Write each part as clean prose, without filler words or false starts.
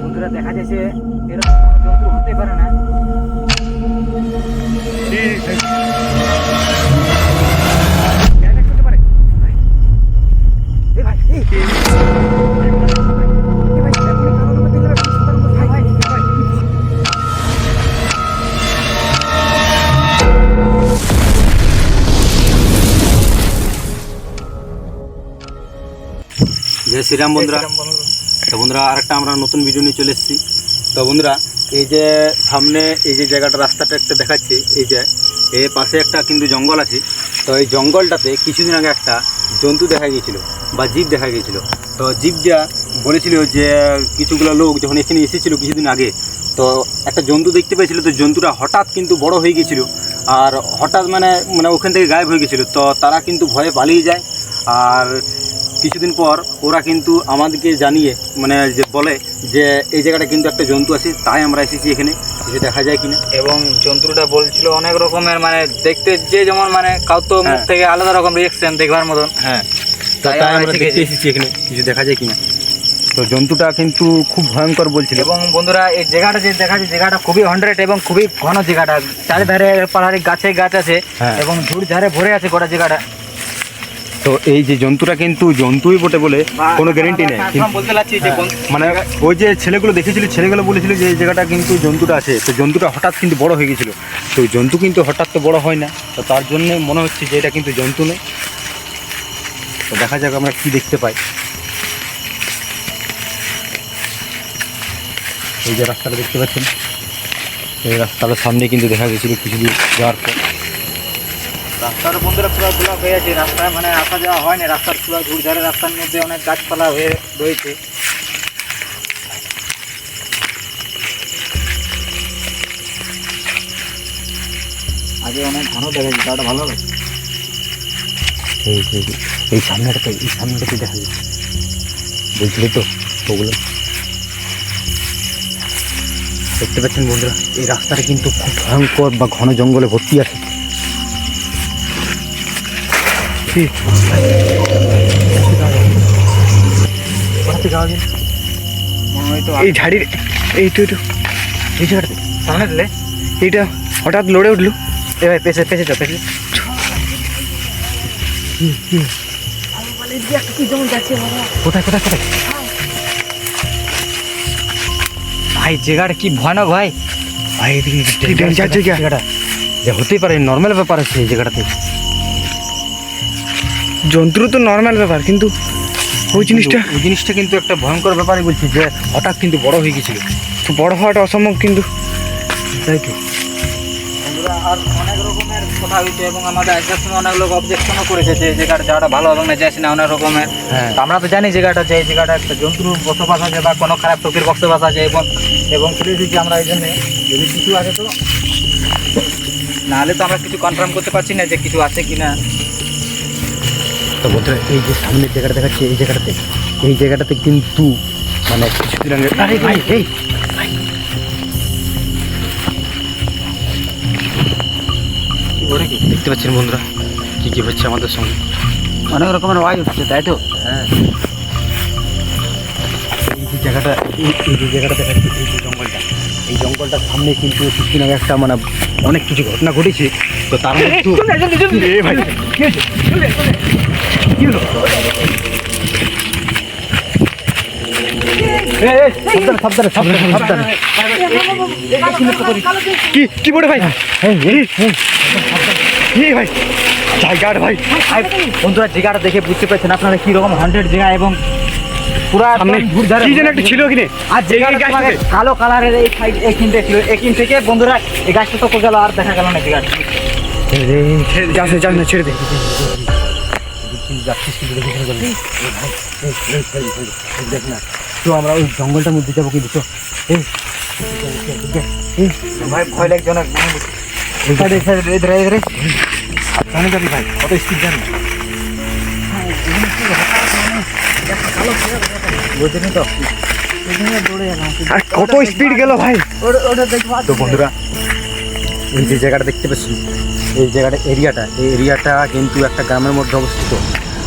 বন্ধুরা দেখা যাচ্ছে এরকম কোনো জন্তু হতে পারে না। জয় শ্রীরাম বন্ধুরা। তো বন্ধুরা আরেকটা আমরা নতুন ভিডিও নিয়ে চলে এসেছি। তো বন্ধুরা এই যে সামনে এই যে জায়গাটা রাস্তাটা একটা দেখাচ্ছি, এই যে এর পাশে একটা কিন্তু জঙ্গল আছে। তো এই জঙ্গলটাতে কিছুদিন আগে একটা জন্তু দেখা গিয়েছিল বা জীব দেখা গিয়েছিল। তো জীবটা বলেছিল যে কিছুগুলো লোক যখন এখানে এসেছিল কিছুদিন আগে, তো একটা জন্তু দেখতে পেয়েছিল। তো জন্তুটা হঠাৎ কিন্তু বড় হয়ে গিয়েছিল আর হঠাৎ মানে ওখান থেকে গায়েব হয়ে গেছিলো। তো তারা কিন্তু ভয়ে পালিয়ে যায়। আর কিছুদিন পর ওরা কিন্তু আমাদেরকে জানিয়ে যে বলে যে এই জায়গাটা কিন্তু একটা জন্তু আছে, তাই আমরা এসেছি এখানে, কিছু দেখা যায় কিনা। এবং জন্তুটা বলছিল অনেক রকমের দেখতে যে যেমন কাউ তো মুখ থেকে আলাদা রকম রিয়েকশন দেখবার মতন। হ্যাঁ, তাই আমরা দেখতে এসেছি এখানে, কিছু দেখা যায় কিনা। তো জন্তুটা কিন্তু খুব ভয়ঙ্কর বলছিল। এবং বন্ধুরা এই জায়গাটা যে দেখা যায়, জায়গাটা খুবই 100 এবং খুবই ঘন জায়গাটা, চারিধারে পাহাড়ি গাছে গাছ আছে এবং ঝুড় ধারে ভরে আছে গোটা জায়গাটা। তো এই যে জন্তুটা কিন্তু জন্তুই বটে বলে কোনো গ্যারেন্টি নেই বলতে লাগছি যে ওই যে ছেলেগুলো দেখেছিল, ছেলেগুলো বলেছিল যে এই জায়গাটা কিন্তু জন্তুটা আছে। তো জন্তুটা হঠাৎ কিন্তু বড় হয়ে গেছিলো। তো জন্তু কিন্তু হঠাৎ তো বড় হয় না, তো তার জন্যে মনে হচ্ছে যে এটা কিন্তু জন্তু নেই। তো দেখা যাক আমরা কি দেখতে পাই। এই যে রাস্তাটা দেখতে পাচ্ছেন, এই রাস্তাটার সামনে কিন্তু দেখা গেছিল কিছু দূর যাওয়ার পর। রাস্তার বন্ধুরা পুরো ব্লক হয়ে আছে, রাস্তায় আসা যাওয়া হয় না। রাস্তার পুরো ঝুড়ঝাড়ে রাস্তার মধ্যে অনেক গাছপালা হয়ে রয়েছে। আগে অনেক ঘন দেখা যাচ্ছে, তাটা ভালো লাগে। এই সামনেটাতে দেখা যাচ্ছে, বলছিলি তো ওগুলো দেখতে পাচ্ছেন বন্ধুরা। এই রাস্তাটা কিন্তু খুব ভয়ঙ্কর বা ঘন জঙ্গলে ভর্তি আছে। এই ঝাড়ির এইটু এই জায়গাটাতে সামনে দিলে এইটা হঠাৎ লড়ে উঠলো। এবার পেছে যাও, পেছে কোথায় ভাই জায়গাটা কি ভয়ানক ভাই। ভাই জায়গাটা যে হতেই পারে, নর্মাল ব্যাপার আছে এই জায়গাটাতে। জন্তু তো নর্মাল ব্যাপার, কিন্তু ওই জিনিসটা কিন্তু একটা ভয়ঙ্কর ব্যাপারই বলছি, যে হঠাৎ কিন্তু বড় হয়ে গেছিল। তো বড় হওয়াটা অসম্ভব, কিন্তু তাই তো আর অনেক রকমের কথা হয়েছে এবং আমাদের আসার সময় অনেক লোক অবজেকশনও করেছে যে জায়গাটা ভালো হবে না, যাচ্ছি না অনেক রকমের। আমরা তো জানি জায়গাটা যে এই জায়গাটা একটা জন্তুর বসবাস আছে বা কোনো খারাপ শক্তির বসবাস আছে এবং ফিরে দিচ্ছি আমরা এই জন্যে। যদি কিছু আছে তো নাহলে তো আমরা কিছু কনফার্ম করতে পারছি না যে কিছু আছে কি না। তো বন্ধুরা এই যে সামনের জায়গাটা দেখাচ্ছে, এই জায়গাটাতে কিন্তু কিছুদিন আগে দেখতে পাচ্ছেন বন্ধুরা কি হচ্ছে আমাদের সঙ্গে। অনেক রকমের ওয়াই হচ্ছে, তাই তো? হ্যাঁ, এই যে জায়গাটা দেখাচ্ছে, এই জঙ্গলটার সামনে কিন্তু কিছুদিন আগে একটা অনেক কিছু ঘটনা ঘটেছে। তো তার কি বলে ভাই? ভাই জায়গাটা ভাই বন্ধুরা জায়গাটা দেখে বুঝতে পারছেন আপনারা কিরকম 100 জায়গা এবং পুরা কি যেন একটা ছিল কিনে। আর জায়গাটা কালো কালারের এই সাইড এখানটা ছিল, এখান থেকে বন্ধুরা এই গাছটা তো গেল আর দেখা গেল না। জায়গাটা যাস না, ছেড়ে দে। তো আমরা ওই জঙ্গলটার মধ্যে যাবো কিন্তু। তো ভাই ভয় লাগছে অনেক। জানি যাবি ভাই, কত স্পিড জানি বুঝলি তো, কত স্পিড গেল ভাই। তো বন্ধুরা এই যে জায়গাটা দেখতে পাচ্ছি, এই জায়গাটা এই এরিয়াটা কিন্তু একটা গ্রামের মধ্যে অবস্থিত।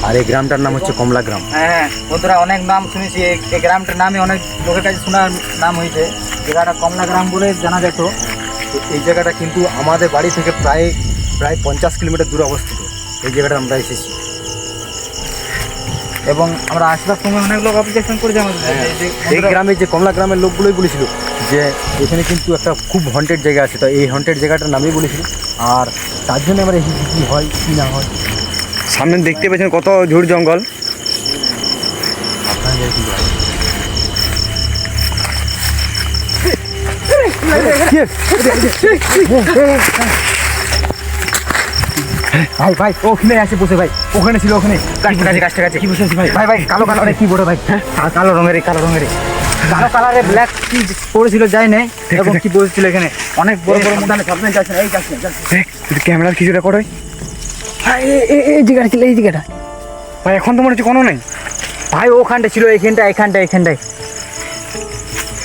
আর এই গ্রামটার নাম হচ্ছে কমলা গ্রাম। হ্যাঁ বন্ধুরা, অনেক নাম শুনেছি এই গ্রামটার নামে, অনেক লোকের কাছে শোনার নাম হয়েছে। জায়গাটা কমলা গ্রাম বলে জানা যেত। তো এই জায়গাটা কিন্তু আমাদের বাড়ি থেকে প্রায় 50 কিলোমিটার দূরে অবস্থিত। এই জায়গাটা আমরা এসেছি। এবং আমরা আসবার সময় অনেক লোক অবজেকশন করেছে আমাদের, এই গ্রামে যে কমলা গ্রামের লোকগুলোই বলেছিল যে এখানে কিন্তু একটা খুব হন্টেড জায়গা আছে। তো এই হন্টেড জায়গাটার নামই বলেছিল। আর তার জন্য আমরা এসেছি, কী হয় কী না হয় সামনে দেখতে পেয়েছেন কত ঝুড় জঙ্গল। আপনারা যাই কিন্তু ভাই ভাই ওখানে আসে বসে ভাই, ওখানে ছিল, ওখানে কাছটা কাছে কি বসে আছে ভাই? ভাই ভাই কালো কালারে কি বড় ভাই? হ্যাঁ কালো রঙের কালো কালারে ব্ল্যাক কি পড়েছিল যায় না, এবং কি বলছিল এখানে অনেক বড় বড় মধ্যে সামনে যাচ্ছে না, এই যাচ্ছে ক্যামেরার কিছু রেকর্ড হয়। হ্যাঁ এই জায়গাটা ছিল, এই জায়গাটা ভাই এখন তো মনে হচ্ছে কোনো নেই। ভাই ওখানটা ছিল, এইখানটায়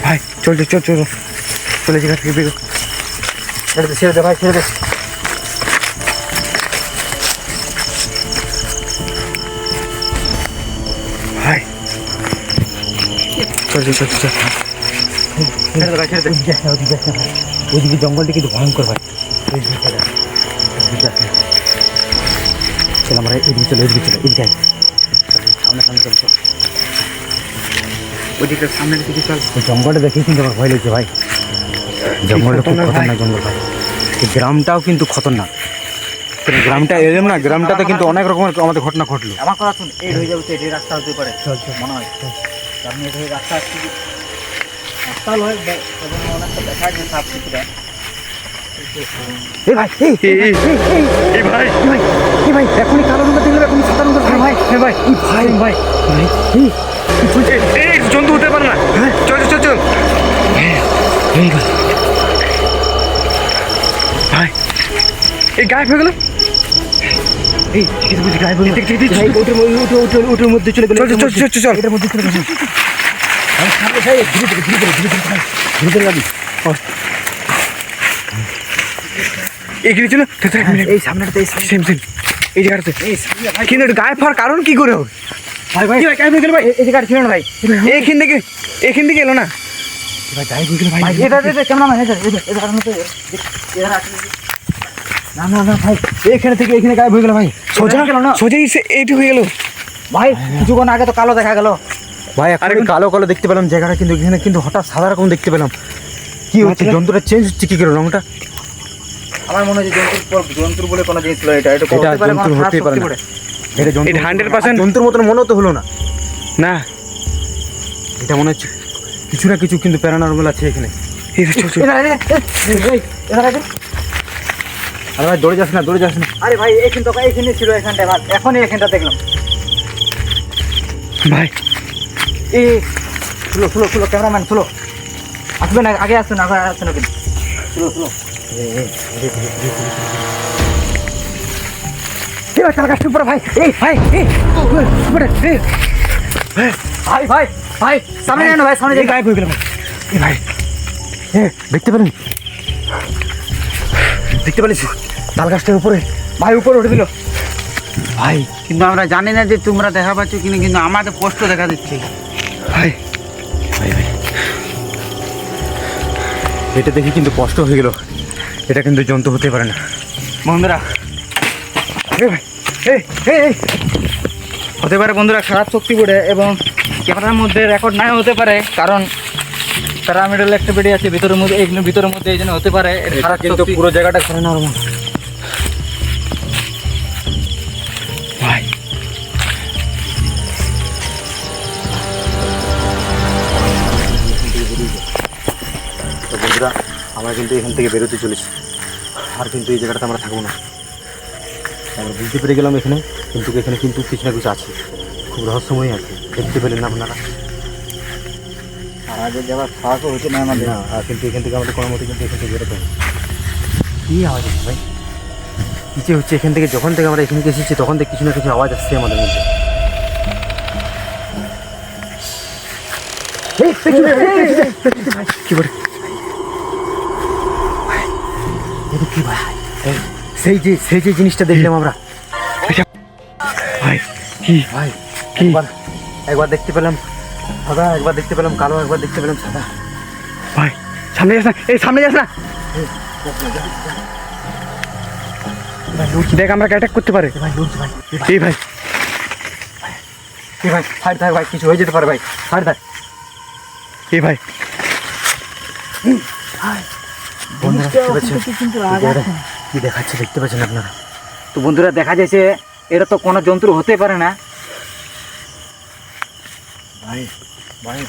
ভাই চল চলে জায়গা থেকে বেরো। ছেড়ে দে ভাই, ছেড়ে দে। ভাই চল ছেড়ে দে ভাই, ছেড়ে দে। ওইদিকে জঙ্গলটা কিন্তু ভয়ঙ্কর ভাই। চল আমরা এদিকে চলো, এদিকে সামনে চল। ওইদিকে সামনের দিকে চল। ওই জঙ্গলটা দেখে কিন্তু আমার ভয় লাগছে ভাই। জঙ্গলটা খুব খতরনাক জঙ্গল ভাই। এই গ্রামটাও কিন্তু খতরনাক। গ্রামটা এলাম না, গ্রামটাতে কিন্তু অনেক রকমের আমাদের ঘটনা ঘটলো। আমার কথা শুন, এই হয়ে যাবে তো, এই রাস্তা হতে পারে, চল মনে হয় আপনি এটা রাস্তা আসছে, রাস্তা নয় এবং অনেকটা দেখা যায় সাপ কিছুটা। এই ভাই এই ভাই এই ভাই এখনই কালো রঙের দেখলে এখনই সাদা রঙের ভাই ভাই ভাই ভাই এই জন্তু হতে পারে না। চল ভাই এই গায়ে হয়ে গেল। এই ঠিক বুঝি গায়ে বলি ভাই, ওটার মধ্যে চলে গেল। চল এটার মধ্যে চলে গেল। আমি সামনে যাই, ধীরে যাবি। এখানে ছিল এই সামনেটাতে সেম এই জায়গাটাতে। কিন্তু গায়ে ফার কারণ কি করে হবে? ভাই ভাই গায়ে হয়ে গেল ভাই, এই জায়গাটা ছিল না ভাই, এখান থেকে এলো না। ভাই গায়ে হয়ে গেল ভাই। এটা কেমন হয়? না ভাই, এখানে থেকে এখানে গায়ে হয়ে গেল ভাই। সোজা এইটু হয়ে গেল ভাই। কিছুক্ষণ আগে তো কালো দেখা গেল ভাই, আর কালো কালো দেখতে পেলাম জায়গাটা, কিন্তু এখানে কিন্তু হঠাৎ সাদা রকম দেখতে পেলাম। কি হচ্ছে? জন্তুটা চেঞ্জ হচ্ছে কি করে রংটা? আমার মনে হয় জন্তুর বলে কোনো জিনিস ছিল, এটা জন্তুর হতেই পারে না। এটা জন্তু 100% জন্তুর মতন মনেও তো হলো না। না। এটা মনে হচ্ছে কিছু না কিছু কিন্তু প্যারানর্মাল আছে এখানে। আরে ভাই দৌড়ে যাস না। আরে ভাই এখানে ছিল, এখানটায় এখনই এখানটা দেখলাম ভাই। ফুলো ক্যামেরাম্যান ফুলো, আসবে না, আগে আসবে না কিন্তু ফুলো তার কাছে উপরে ভাই। ভাই সামনে জানো ভাই, সামনে যাই, গায়েব হয়ে গেল ভাই। দেখতে পেলেন? দেখতে পারিস তাল গাছটার উপরে ভাই, উপরে উঠে দিল ভাই। কিন্তু আমরা জানি না যে তোমরা দেখা পাচ্ছ কিনা, কিন্তু আমাদের পোস্ট দেখা দিচ্ছে ভাই এটা দেখে কিন্তু কষ্ট হয়ে গেল। এটা কিন্তু জন্তু হতে পারে না বন্ধুরা। হতে পারে বন্ধুরা খারাপ শক্তি পড়ে, এবং ক্যামেরার মধ্যে রেকর্ড নাই হতে পারে, কারণ প্যারামিডাল একটা বেডি আছে ভিতরের মধ্যে, এইগুলো ভিতরের মধ্যে এই জন্য হতে পারে খারাপ কিন্তু শক্তি। পুরো জায়গাটা করে না রকম ভাই তো বন্ধুরা, আমরা কিন্তু এখান থেকে বেরোতে চলেছি। আর কিন্তু এই জায়গাটাতে আমরা থাকবো না। আমরা বুঝতে পেরে গেলাম এখানে কিন্তু কিছু না কিছু আছে, খুব রহস্যময় আছে। দেখতে পেলেন না আপনারা? আর আগে যাওয়ার সাহসও হচ্ছে না আমাদের। না, আর কিন্তু এখান থেকে আমাদের কোনো মতে কিন্তু এখান থেকে বেরোতে হবে। কী আওয়াজ হচ্ছে ভাই? কিছু হচ্ছে এখান থেকে, যখন থেকে আমরা এখানে এসেছি তখন থেকে কিছু না কিছু আওয়াজ আসছে আমাদের মধ্যে। কি বলে? কি ভাই? সেই যে জিনিসটা দেখলাম আমরা ভাই কি ভাই কি? একবার দেখতে পেলাম সাদা, একবার দেখতে পেলাম কালো, একবার দেখতে পেলাম সাদা। ভাই সামনে যাস না, এই সামনে যাস না। দেখ আমরা অ্যাটাক করতে পারে। ভাই লড়ছে ভাই, এই ভাই ভাই সাইড থাক ভাই, কিছু হয়ে যেতে পারে ভাই, সাইড থাক। এই ভাই বন্ধুরা দেখতে পাচ্ছেন কি দেখাচ্ছে, দেখতে পাচ্ছেন আপনারা? তো বন্ধুরা দেখা যাচ্ছে এটা তো কোনো জন্তু হতে পারে না। ভাই ভাই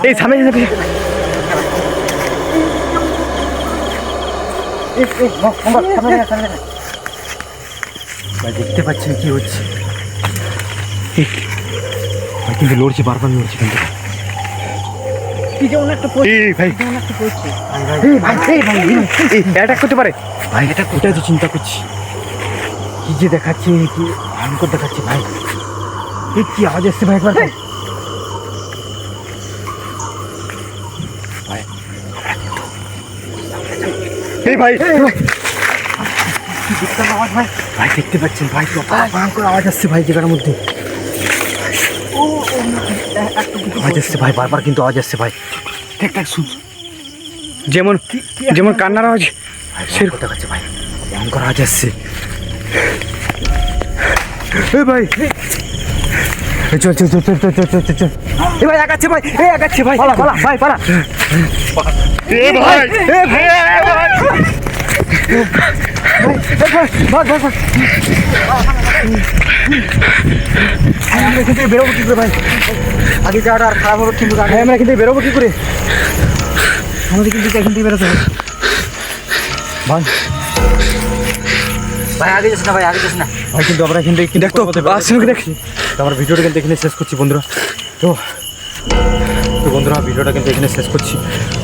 এই সামনে যাস না। ভাই দেখতে পাচ্ছেন কি হচ্ছে? ভাই কিন্তু লড়ছে, বারবার লড়ছে কিন্তু। এই ভাই অ্যাটাক করতে পারে। ভাই এটা কোথায় তো চিন্তা করছি, কি যে দেখাচ্ছে, কি ভয়ঙ্কর দেখাচ্ছে ভাই। এই কি আওয়াজ আসছে ভাই, একবার ভাই। এই ভাই আওয়াজ ভাই, ভাই দেখতে পাচ্ছেন ভাই, তো ভয়ঙ্কর আওয়াজ আসছে ভাই জায়গার মধ্যে। আওয়াজ আসছে ভাই, বারবার কিন্তু আওয়াজ আসছে ভাই। ঠিকঠাক শুন, যেমন যেমন কান্নার আওয়াজ সেরকম দেখাচ্ছে ভাই, ভয়ঙ্কর আওয়াজ আসছে। এই ভাই চল চল চল চল চল চল চল চল। এ ভাই আগাচ্ছে ভাই, আগাচ্ছে ভাই, পালা পালা ভাই পালা। এই ভাই ভাগ ভাগ ভাগ। আমরা কিন্তু বেরোবো কি করে ভাই? আগে যাওয়াটা আর খারাপ হবে কিন্তু, আগে আমরা কিন্তু বেরোবো কি করে? আমাদের কিন্তু এখান থেকে বেরোতে হবে ভাই। ভাই আগে যাস না, ভাই আগে যাস না। ভাই কিন্তু আমরা কিন্তু দেখ তো আসছে নাকি দেখ। তো আমরা ভিডিওটা কিন্তু এখানে শেষ করছি বন্ধুরা। তো বন্ধুরা ভিডিওটা কিন্তু এখানে শেষ করছি,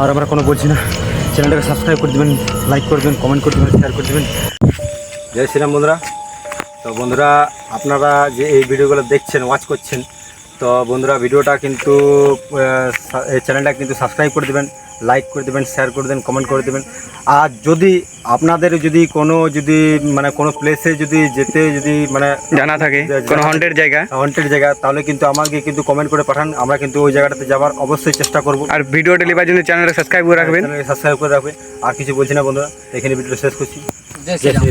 আর আমরা কোনো বলছি না। চ্যানেলটাকে সাবস্ক্রাইব করে দেবেন, লাইক করে দেবেন, কমেন্ট করে দেবেন, শেয়ার করে দেবেন। জয় শ্রীরাম বন্ধুরা। তো বন্ধুরা আপনারা যে এই ভিডিওগুলো দেখছেন, ওয়াচ করছেন, তো বন্ধুরা ভিডিওটা কিন্তু এই চ্যানেলটা কিন্তু সাবস্ক্রাইব করে দেবেন, লাইক করে দেবেন, শেয়ার করে দেবেন, কমেন্ট করে দেবেন। আর যদি আপনাদের যদি কোনো মানে কোনো প্লেসে যদি যেতে মানে জানা থাকে কোনো হন্টেড জায়গা, তাহলে কিন্তু আমাকে কিন্তু কমেন্ট করে পাঠান, আমরা কিন্তু ওই জায়গাটাতে যাওয়ার অবশ্যই চেষ্টা করব। আর ভিডিও ডেলিভারির জন্য চ্যানেলটা সাবস্ক্রাইব করে রাখবেন। সাবস্ক্রাইব করে রাখবেন। আর কিছু বলছি না বন্ধুরা, এখানে ভিডিওটা শেষ করছি। জয় জয় শ্রীরাম।